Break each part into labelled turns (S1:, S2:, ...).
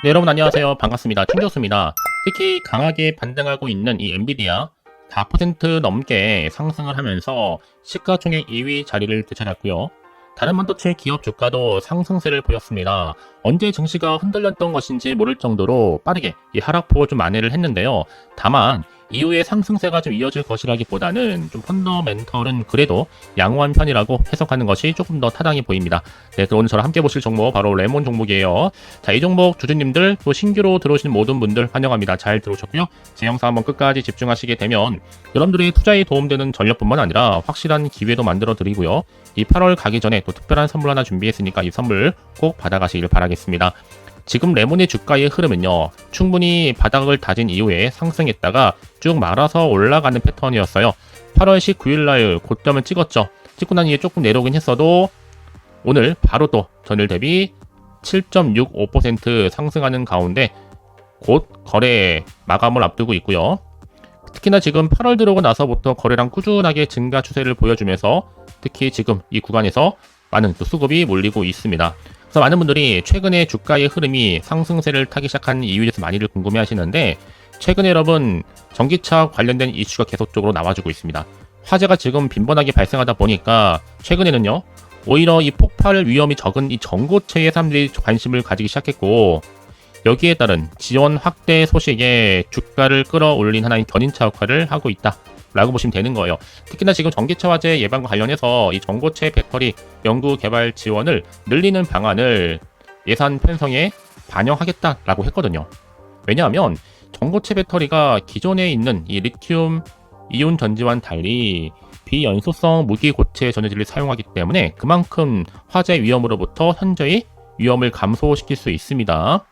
S1: 네, 여러분 안녕하세요. 반갑습니다. 충교수입니다. 특히 강하게 반등하고 있는 이 엔비디아 4% 넘게 상승을 하면서 시가총액 2위 자리를 되찾았고요. 다른 반도체 기업 주가도 상승세를 보였습니다. 언제 증시가 흔들렸던 것인지 모를 정도로 빠르게 이 하락폭을 좀 만회를 했는데요. 다만 이후에 상승세가 좀 이어질 것이라기보다는 좀 펀더멘털은 그래도 양호한 편이라고 해석하는 것이 조금 더 타당해 보입니다. 네, 그럼 오늘 저랑 함께 보실 종목 바로 레몬 종목이에요. 자, 이 종목 주주님들 또 신규로 들어오신 모든 분들 환영합니다. 잘 들어오셨고요. 제 영상 한번 끝까지 집중하시게 되면 여러분들의 투자에 도움되는 전략뿐만 아니라 확실한 기회도 만들어 드리고요. 이 8월 가기 전에 또 특별한 선물 하나 준비했으니까 이 선물 꼭 받아가시길 바라겠습니다. 지금 레몬의 주가의 흐름은요, 충분히 바닥을 다진 이후에 상승했다가 쭉 말아서 올라가는 패턴이었어요. 8월 19일날 고점을 찍었죠. 찍고 난 이후에 조금 내려오긴 했어도 오늘 바로 또 전일 대비 7.65% 상승하는 가운데 곧 거래 마감을 앞두고 있고요. 특히나 지금 8월 들어오고 나서부터 거래량 꾸준하게 증가 추세를 보여주면서 특히 지금 이 구간에서 많은 또 수급이 몰리고 있습니다. 그래서 많은 분들이 최근에 주가의 흐름이 상승세를 타기 시작한 이유에 대해서 많이들 궁금해 하시는데, 최근에 여러분 전기차 관련된 이슈가 계속적으로 나와주고 있습니다. 화재가 지금 빈번하게 발생하다 보니까 최근에는요, 오히려 이 폭발 위험이 적은 이 전고체에 사람들이 관심을 가지기 시작했고, 여기에 따른 지원 확대 소식에 주가를 끌어올린 하나의 견인차 역할을 하고 있다 라고 보시면 되는 거예요. 특히나 지금 전기차 화재 예방과 관련해서 이 전고체 배터리 연구 개발 지원을 늘리는 방안을 예산 편성에 반영하겠다라고 했거든요. 왜냐하면 전고체 배터리가 기존에 있는 이 리튬 이온 전지와는 달리 비연소성 무기 고체 전해질을 사용하기 때문에 그만큼 화재 위험으로부터 현저히 위험을 감소시킬 수 있습니다.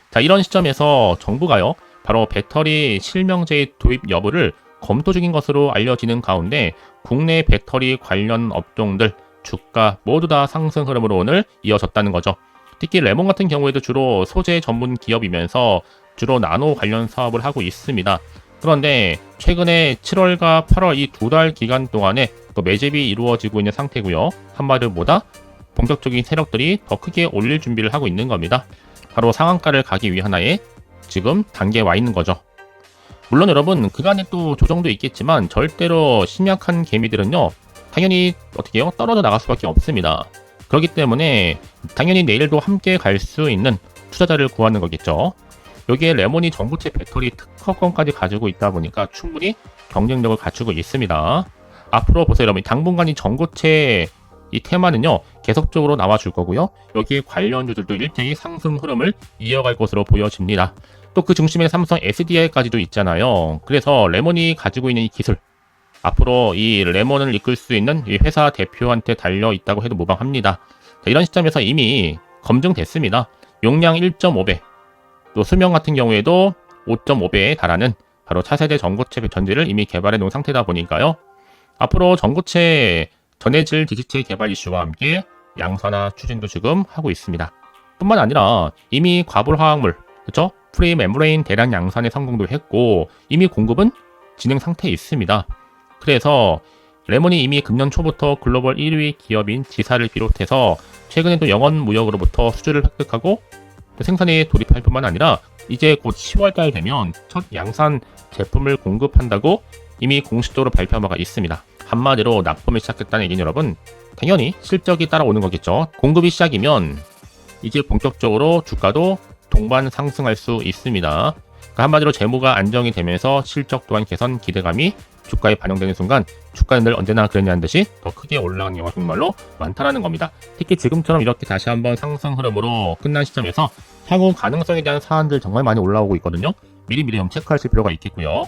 S1: 자, 이런 시점에서 정부가요, 바로 배터리 실명제의 도입 여부를 검토 중인 것으로 알려지는 가운데 국내 배터리 관련 업종들 주가 모두 다 상승 흐름으로 오늘 이어졌다는 거죠. 특히 레몬 같은 경우에도 주로 소재 전문 기업이면서 주로 나노 관련 사업을 하고 있습니다. 그런데 최근에 7월과 8월 이 두 달 기간 동안에 또 매집이 이루어지고 있는 상태고요. 한마디로 보다 본격적인 세력들이 더 크게 올릴 준비를 하고 있는 겁니다. 바로 상한가를 가기 위하나에 지금 단계에 와 있는 거죠. 물론 여러분 그간에 또 조정도 있겠지만 절대로 심약한 개미들은요, 당연히 어떻게 해요? 떨어져 나갈 수밖에 없습니다. 그렇기 때문에 당연히 내일도 함께 갈 수 있는 투자자를 구하는 거겠죠. 여기에 레몬이 전고체 배터리 특허권까지 가지고 있다 보니까 충분히 경쟁력을 갖추고 있습니다. 앞으로 보세요 여러분, 당분간 이 전고체 이 테마는요 계속적으로 나와줄 거고요. 여기에 관련주들도 일제히 상승 흐름을 이어갈 것으로 보여집니다. 또 그 중심에 삼성 SDI까지도 있잖아요. 그래서 레몬이 가지고 있는 이 기술, 앞으로 이 레몬을 이끌 수 있는 이 회사 대표한테 달려 있다고 해도 무방합니다. 자, 이런 시점에서 이미 검증됐습니다. 용량 1.5배, 또 수명 같은 경우에도 5.5배에 달하는 바로 차세대 전고체 전지를 이미 개발해 놓은 상태다 보니까요. 앞으로 전고체 전해질 디지털 개발 이슈와 함께 양산화 추진도 지금 하고 있습니다. 뿐만 아니라 이미 과불 화학물, 그렇죠? 프리 멤브레인 대량 양산에 성공도 했고 이미 공급은 진행 상태에 있습니다. 그래서 레몬이 이미 금년 초부터 글로벌 1위 기업인 지사를 비롯해서 최근에도 영원 무역으로부터 수주를 획득하고 생산에 돌입할 뿐만 아니라 이제 곧 10월달 되면 첫 양산 제품을 공급한다고 이미 공식적으로 발표한 바가 있습니다. 한마디로 납품을 시작했다는 얘기는 여러분 당연히 실적이 따라오는 거겠죠. 공급이 시작이면 이제 본격적으로 주가도 동반 상승할 수 있습니다. 그러니까 한마디로 재무가 안정이 되면서 실적 또한 개선 기대감이 주가에 반영되는 순간 주가는 늘 언제나 그랬냐는 듯이 더 크게 올라가는 경우가 정말로 많다라는 겁니다. 특히 지금처럼 이렇게 다시 한번 상승 흐름으로 끝난 시점에서 향후 가능성에 대한 사안들 정말 많이 올라오고 있거든요. 미리미리 좀 체크하실 필요가 있겠고요.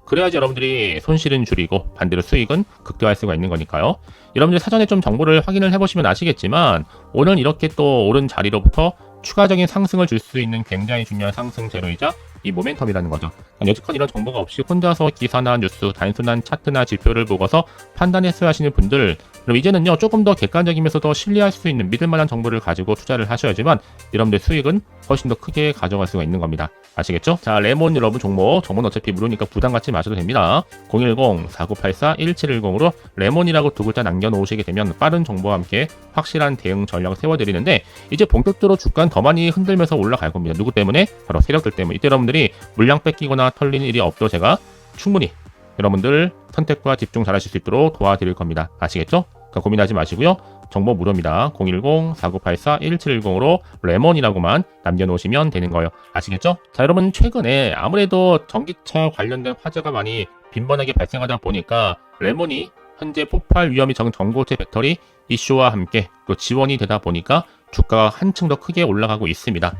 S1: 그래야지 여러분들이 손실은 줄이고 반대로 수익은 극대화할 수가 있는 거니까요. 여러분들 사전에 좀 정보를 확인을 해보시면 아시겠지만 오늘 이렇게 또 오른 자리로부터 추가적인 상승을 줄 수 있는 굉장히 중요한 상승 재료이자 이 모멘텀이라는 거죠. 여태껏 이런 정보가 없이 혼자서 기사나 뉴스, 단순한 차트나 지표를 보고서 판단했어야 하시는 분들 그럼 이제는요, 조금 더 객관적이면서도 신뢰할 수 있는 믿을만한 정보를 가지고 투자를 하셔야지만 여러분들 수익은 훨씬 더 크게 가져갈 수가 있는 겁니다. 아시겠죠? 자, 레몬 여러분 종목, 정보는 어차피 무료니까 부담 갖지 마셔도 됩니다. 010-4984-1710으로 레몬이라고 두 글자 남겨놓으시게 되면 빠른 정보와 함께 확실한 대응 전략을 세워드리는데, 이제 본격적으로 주가는 더 많이 흔들면서 올라갈 겁니다. 누구 때문에? 바로 세력들 때문에. 이때 여러분들이 물량 뺏기거나 털리는 일이 없도록 제가 충분히 여러분들 선택과 집중 잘하실 수 있도록 도와드릴 겁니다. 아시겠죠? 그러니까 고민하지 마시고요. 정보 무료입니다. 010-4984-1710으로 레몬이라고만 남겨놓으시면 되는 거예요. 아시겠죠? 자, 여러분 최근에 아무래도 전기차 관련된 화재가 많이 빈번하게 발생하다 보니까 레몬이 현재 폭발 위험이 적은 전고체 배터리 이슈와 함께 또 지원이 되다 보니까 주가가 한층 더 크게 올라가고 있습니다.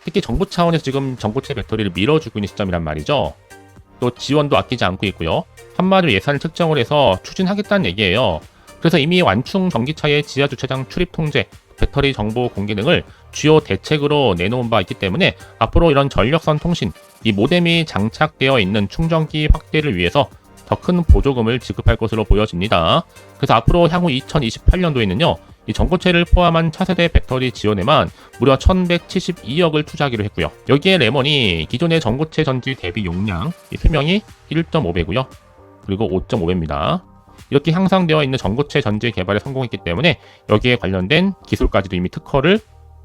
S1: 특히 정부 차원에서 지금 전고체 배터리를 밀어주고 있는 시점이란 말이죠. 또 지원도 아끼지 않고 있고요. 한마디로 예산을 측정을 해서 추진하겠다는 얘기예요. 그래서 이미 완충 전기차의 지하 주차장 출입 통제, 배터리 정보 공개 등을 주요 대책으로 내놓은 바 있기 때문에 앞으로 이런 전력선 통신, 이 모뎀이 장착되어 있는 충전기 확대를 위해서 더 큰 보조금을 지급할 것으로 보여집니다. 그래서 앞으로 향후 2028년도에는요. 이 전고체를 포함한 차세대 배터리 지원에만 무려 1172억을 투자하기로 했고요. 여기에 레몬이 기존의 전고체 전지 대비 용량, 수명이 1.5배고요. 그리고 5.5배입니다. 이렇게 향상되어 있는 전고체 전지 개발에 성공했기 때문에 여기에 관련된 기술까지도 이미 특허를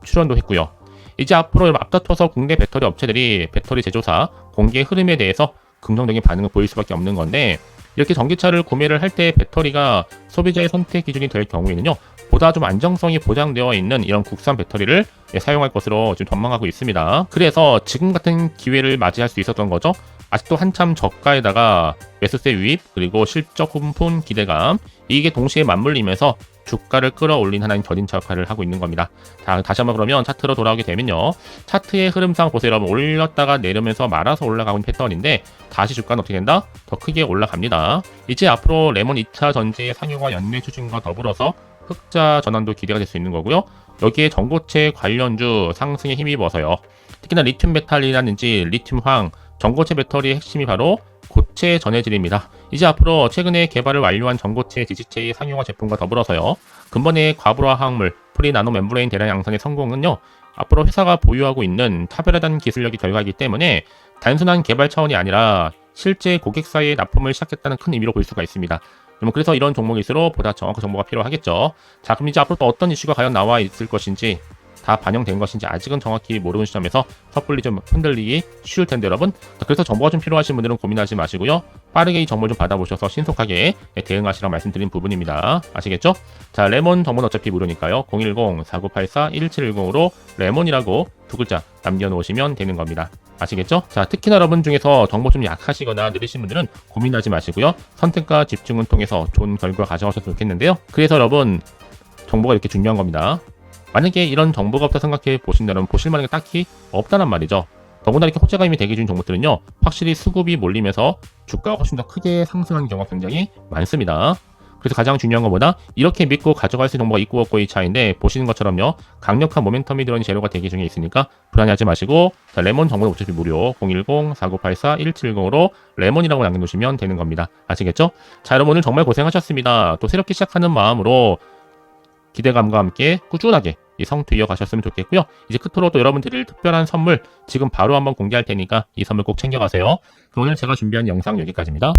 S1: 출원도 했고요. 이제 앞으로 앞다퉈서 국내 배터리 업체들이 배터리 제조사 공개 흐름에 대해서 긍정적인 반응을 보일 수밖에 없는 건데, 이렇게 전기차를 구매를 할 때 배터리가 소비자의 선택 기준이 될 경우에는요, 보다 좀 안정성이 보장되어 있는 이런 국산 배터리를 사용할 것으로 지금 전망하고 있습니다. 그래서 지금 같은 기회를 맞이할 수 있었던 거죠. 아직도 한참 저가에다가 매수세 유입, 그리고 실적 훈풍 기대감, 이게 동시에 맞물리면서 주가를 끌어올린 하나의 견인차 역할을 하고 있는 겁니다. 자, 다시 한번 그러면 차트로 돌아오게 되면요. 차트의 흐름상 보세요. 여러분 올렸다가 내리면서 말아서 올라가는 패턴인데 다시 주가는 어떻게 된다? 더 크게 올라갑니다. 이제 앞으로 레몬 2차 전지의 상용화 연내 추진과 더불어서 흑자 전환도 기대가 될 수 있는 거고요. 여기에 전고체 관련주 상승에 힘입어서요. 특히나 리튬 메탈이라든지 리튬황, 전고체 배터리의 핵심이 바로 고체 전해질입니다. 이제 앞으로 최근에 개발을 완료한 전고체 지지체의 상용화 제품과 더불어서요. 근본의 과불화 화학물, 프리 나노 멤브레인 대량 양산의 성공은요. 앞으로 회사가 보유하고 있는 차별화된 기술력이 결과이기 때문에 단순한 개발 차원이 아니라 실제 고객사에 납품을 시작했다는 큰 의미로 볼 수가 있습니다. 그래서 이런 종목일수록 보다 정확한 정보가 필요하겠죠. 자, 그럼 이제 앞으로 또 어떤 이슈가 과연 나와 있을 것인지, 다 반영된 것인지 아직은 정확히 모르는 시점에서 섣불리 좀 흔들리기 쉬울 텐데 여러분, 그래서 정보가 좀 필요하신 분들은 고민하지 마시고요. 빠르게 이 정보를 좀 받아보셔서 신속하게 대응하시라고 말씀드린 부분입니다. 아시겠죠? 자, 레몬 정보는 어차피 무료니까요. 010-4984-1710으로 레몬이라고 두 글자 남겨놓으시면 되는 겁니다. 아시겠죠? 자, 특히나 여러분 중에서 정보 좀 약하시거나 느리신 분들은 고민하지 마시고요. 선택과 집중을 통해서 좋은 결과 가져가셨으면 좋겠는데요. 그래서 여러분, 정보가 이렇게 중요한 겁니다. 만약에 이런 정보가 없다 생각해 보신다면 보실만한 게 딱히 없다란 말이죠. 더구나 이렇게 호재가 이미 대기 중인 종목들은요, 확실히 수급이 몰리면서 주가가 훨씬 더 크게 상승하는 경우가 굉장히 많습니다. 그래서 가장 중요한 것보다 이렇게 믿고 가져갈 수 있는 정보가 있고 없고의 차이인데, 보시는 것처럼요, 강력한 모멘텀이 들어있는 재료가 대기 중에 있으니까 불안해하지 마시고, 자, 레몬 정보는 어차피 무료 010-4984-1710으로 레몬이라고 남겨놓으시면 되는 겁니다. 아시겠죠? 자, 여러분 오늘 정말 고생하셨습니다. 또 새롭게 시작하는 마음으로 기대감과 함께 꾸준하게 이 성투 이어가셨으면 좋겠고요. 이제 끝으로 또 여러분 드릴 특별한 선물 지금 바로 한번 공개할 테니까 이 선물 꼭 챙겨가세요. 오늘 제가 준비한 영상 여기까지입니다.